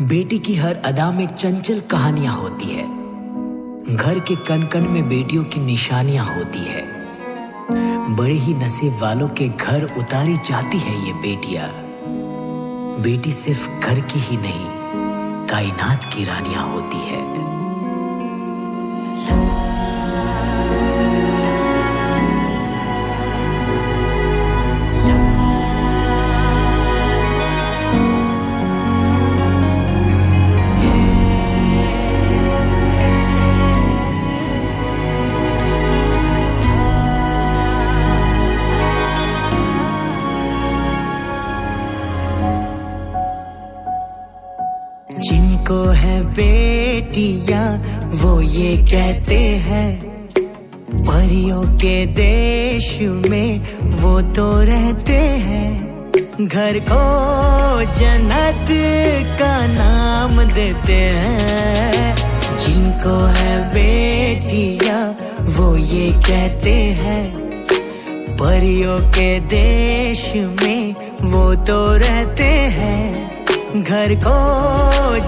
बेटी की हर अदा में चंचल कहानियां होती है। घर के कण कण में बेटियों की निशानियां होती है। बड़े ही नसीब वालों के घर उतारी जाती है ये बेटियां। बेटी सिर्फ घर की ही नहीं, कायनात की रानियां होती है। जिनको है बेटियां वो ये कहते हैं, परियों के देश में वो तो रहते हैं। घर को जन्नत का नाम देते हैं। जिनको है बेटियां वो ये कहते हैं, परियों के देश में वो तो रहते हैं। घर को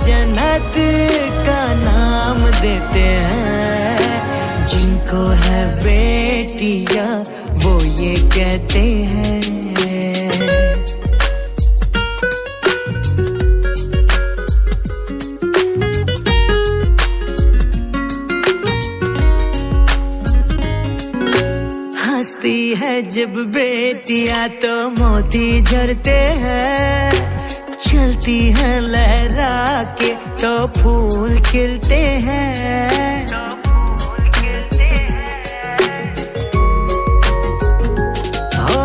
जन्नत का नाम देते हैं। जिनको है बेटियां वो ये कहते हैं। हंसती है जब बेटियां तो मोती झरते हैं। चलती है लहरा के तो फूल खिलते हैं। हो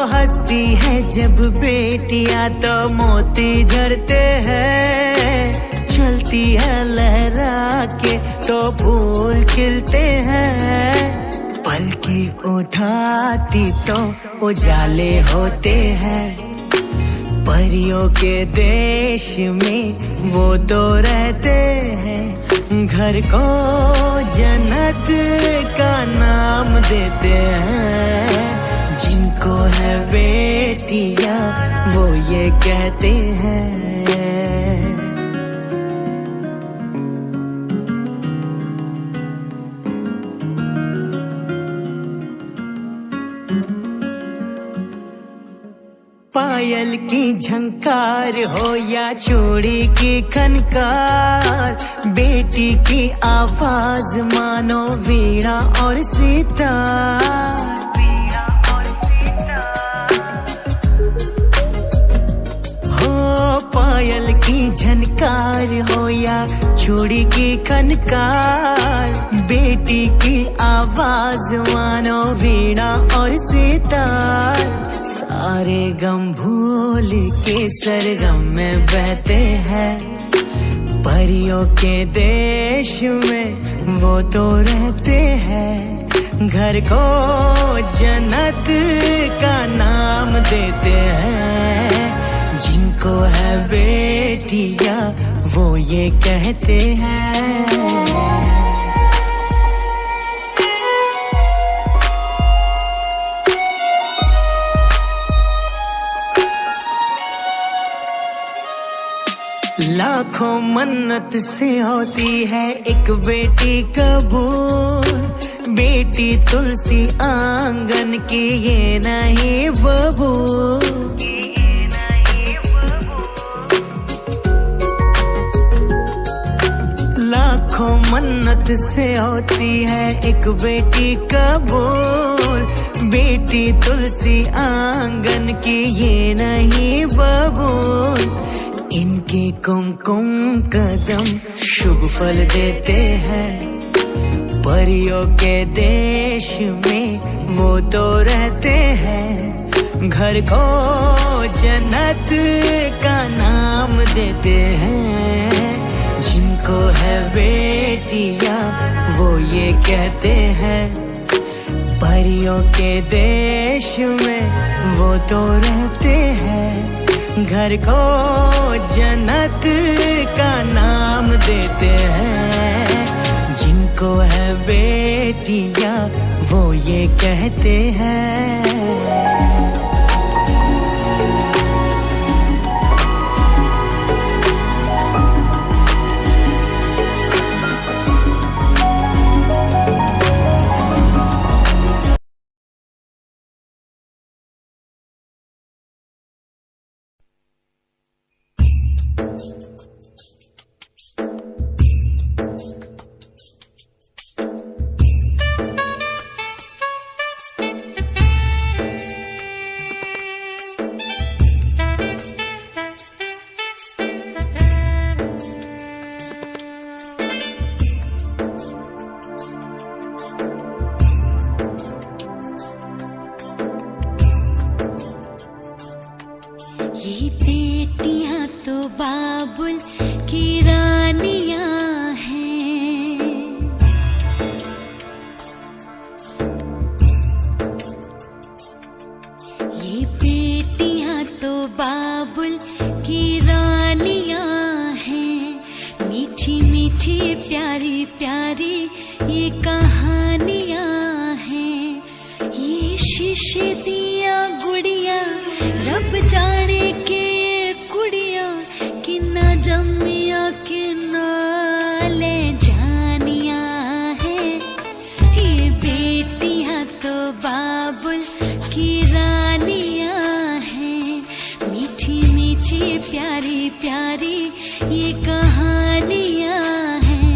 हंसती है जब बेटियां तो मोती झरते हैं। चलती है लहरा के तो फूल खिलते हैं। पलकी उठाती तो उजाले होते हैं। परियों के देश में वो तो रहते हैं। घर को जन्नत का नाम देते हैं। जिनको है बेटियां वो ये कहते हैं। पायल की झंकार हो या चूड़ी की खनकार, बेटी की आवाज मानो वीणा और सितार। हो पायल की झनकार हो या चूड़ी की खनकार, बेटी की आवाज मानो वीणा और सितार। सारे गम भूल के सरगम में बहते हैं। परियों के देश में वो तो रहते हैं। घर को जन्नत का नाम देते हैं। जिनको है बेटियां वो ये कहते हैं। लाखों मन्नत से होती है एक बेटी कबूल, बेटी तुलसी आंगन की ये नहीं बबूल। लाखों मन्नत से होती है एक बेटी कबूल, बेटी तुलसी आंगन की ये नहीं बबूल। इनके कुमकुम कदम शुभ फल देते हैं, परियों के देश में वो तो रहते हैं, घर को जन्नत का नाम देते हैं। जिनको है बेटियां वो ये कहते हैं, परियों के देश में वो तो रहते हैं, घर को जन्नत का नाम देते हैं। जिनको है बेटियां वो ये कहते हैं। ये बेटियां तो बाबुल की रानियां हैं, ये बेटियां तो बाबुल की रानियां हैं। मीठी मीठी प्यारी प्यारी ये कहानियां हैं। ये शीशे दिया गुड़िया रब जाने के ये कुड़िया कि ना जमिया कि ना ले जानिया है। ये बेटियां तो बाबुल की रानियां हैं। मीठी मीठी प्यारी प्यारी ये कहानियां हैं।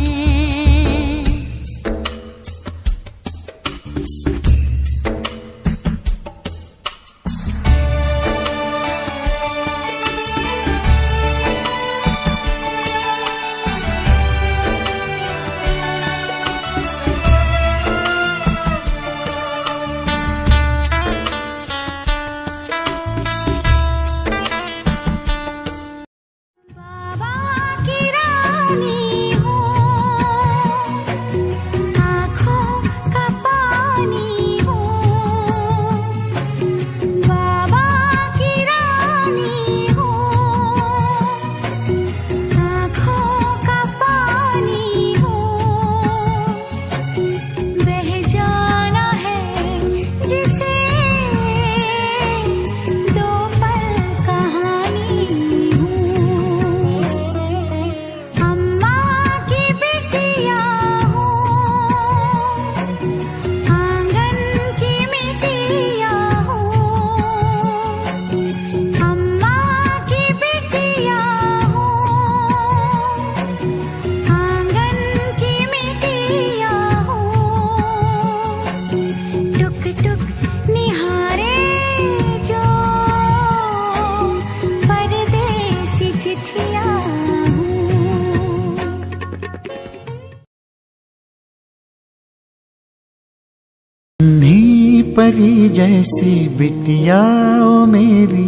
परी जैसी बिटिया ओ मेरी,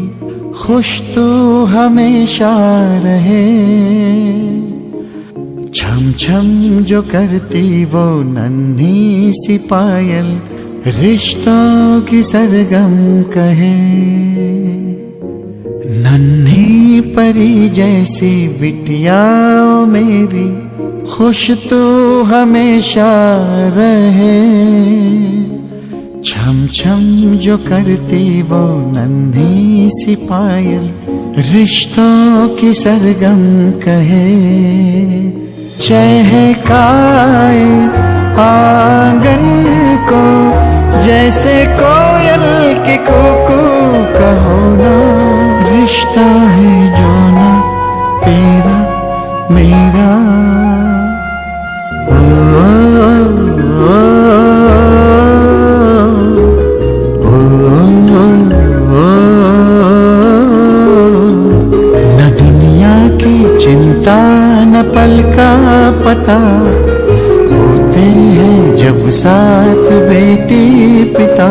खुश तो हमेशा रहे। छम छम जो करती वो नन्ही सी पायल, रिश्तों की सरगम कहे। नन्ही परी जैसी बिटिया ओ मेरी, खुश तो हमेशा रहे। छम छम जो करती वो नन्ही सी पायल, रिश्तों की सरगम कहे, चहकाए आंगन को जैसे कोयल के कूकू का होना। रिश्ता है जो ना तेरा मेरा। न दुनिया की चिंता न पल का पता, होते हैं जब साथ बेटी पिता।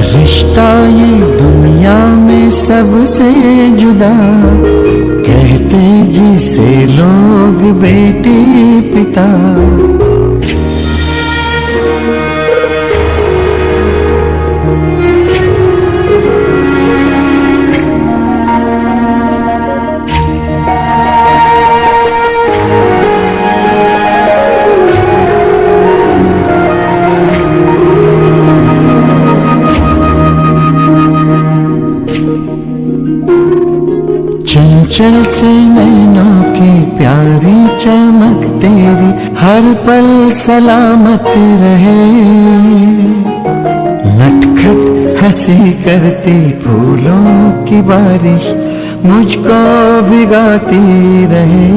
रिश्ता ये दुनिया में सबसे जुदा, कहते जिसे लोग बेटी पिता। चंचल से नैनों की प्यारी चमक तेरी, हर पल सलामत रहे। नटखट हंसी करती फूलों की बारिश, मुझको भिगाती रहे।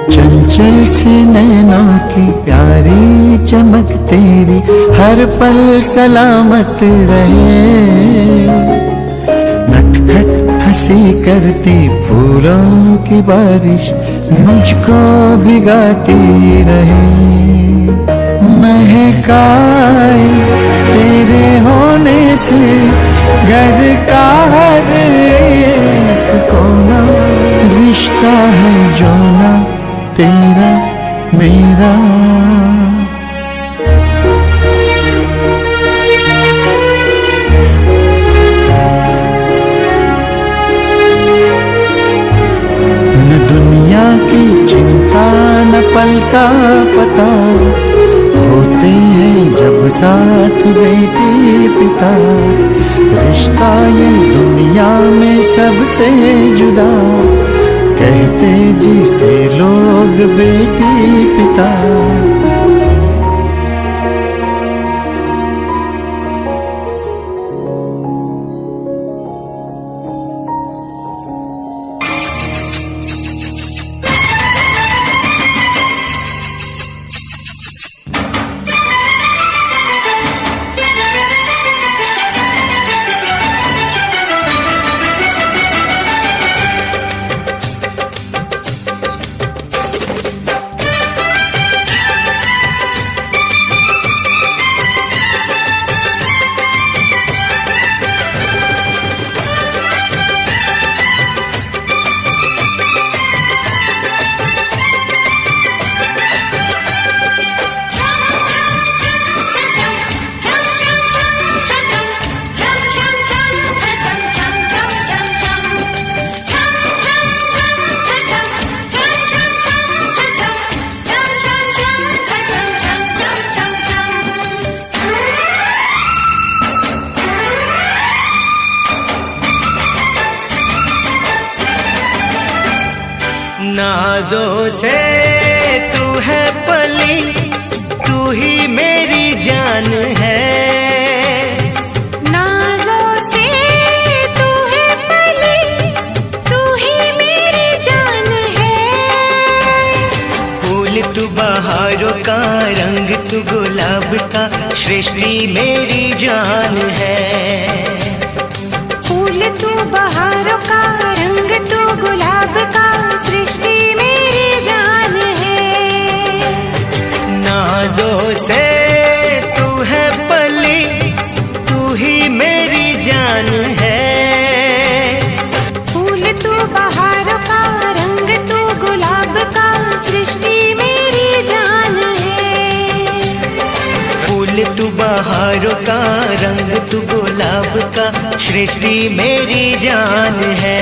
चंचल से नैनों की प्यारी चमक तेरी, हर पल सलामत रहे। नटखट हंसी करती फूलों की बारिश, मुझको भिगाती रहे। महकाए तेरे होने से घर का हर एक कोना। रिश्ता है जो ना तेरा मेरा। दुनिया की चिंता न पल का पता, होते हैं जब साथ बेटी पिता। रिश्ता ये दुनिया में सबसे जुदा, कहते जिसे लोग बेटी पिता। नाज़ों से तू है पली, तू ही मेरी जान है। नाज़ों से तू है पली, तू ही मेरी जान है। फूल तू बहारों का, रंग तू गुलाब का, सृष्टि मेरी जान है। फूल तू बहारों का, रंग तू गुलाब का, सृष्टि मेरी जान है। नाज़ों से तू है पली, तू ही मेरी जान है। फूल तू बहारों का, रंग तू गुलाब का, सृष्टि मेरी जान है। फूल तू बहारों का, रंग तू गुलाब का, सृष्टि मेरी जान है।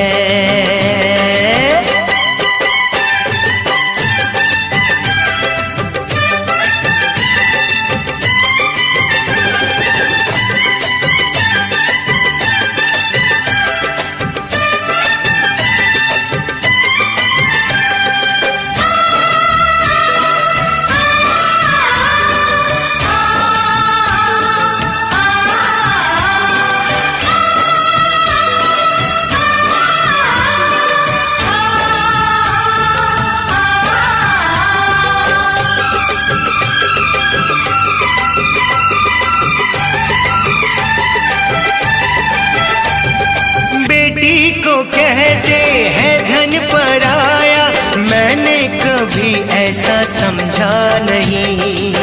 समझा नहीं।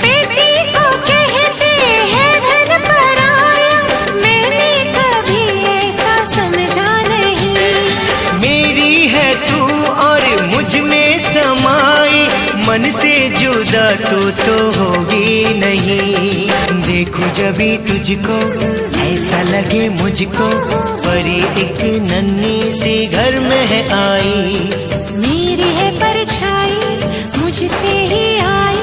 बेटी को कहते हैं धन पराया, मैंने कभी ऐसा समझा नहीं। मेरी है तू और मुझ में समाई, मन से जुदा तो होगी नहीं। देखो जभी तुझको ऐसा लगे मुझको, परी एक नन्ही सी घर में है आई। मेरी है परछाई मुझसे ही आई,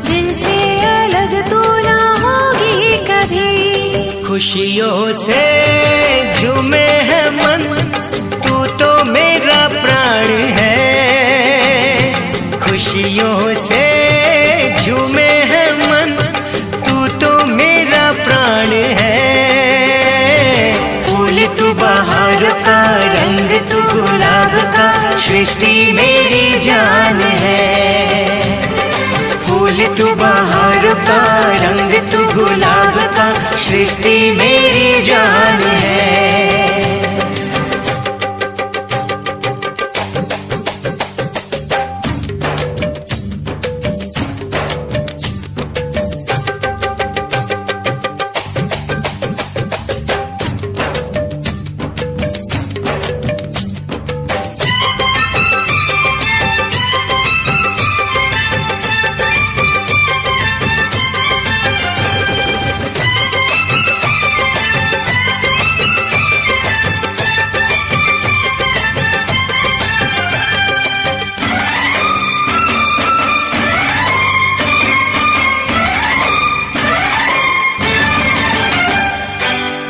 दिल से अलग तू ना होगी कभी। खुशियों से झूमे है मन, तू तो मेरा प्राण है। खुशियों से झूमे है मन, तू तो मेरा प्राण है। फूल तू बहार का, रंग तू गुलाब का, सृष्टि मेरी जान है। फूल तू बहार का, रंग तू गुलाब का, सृष्टि मेरी जान है।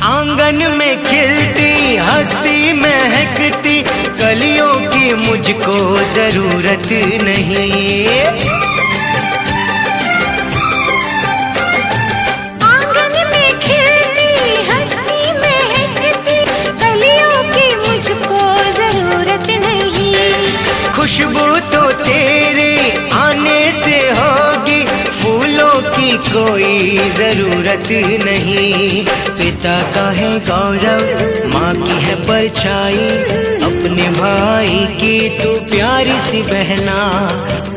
आंगन में खिलती हंसती महकती कलियों की मुझको जरूरत नहीं। आंगन में खिलती हंसती महकती कलियों की मुझको जरूरत नहीं। खुशबू तो तेरे आने से होगी, फूलों की कोई जरूरत नहीं। पिता का है गौरव, माँ की है परछाई, अपने भाई की तू प्यारी सी बहना।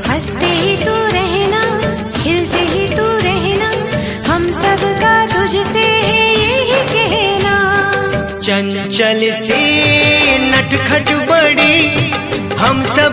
हंसते ही तू रहना, खिलते ही तू रहना, हम सब का तुझसे यही कहना। चंचल सी नटखट बड़ी हम सब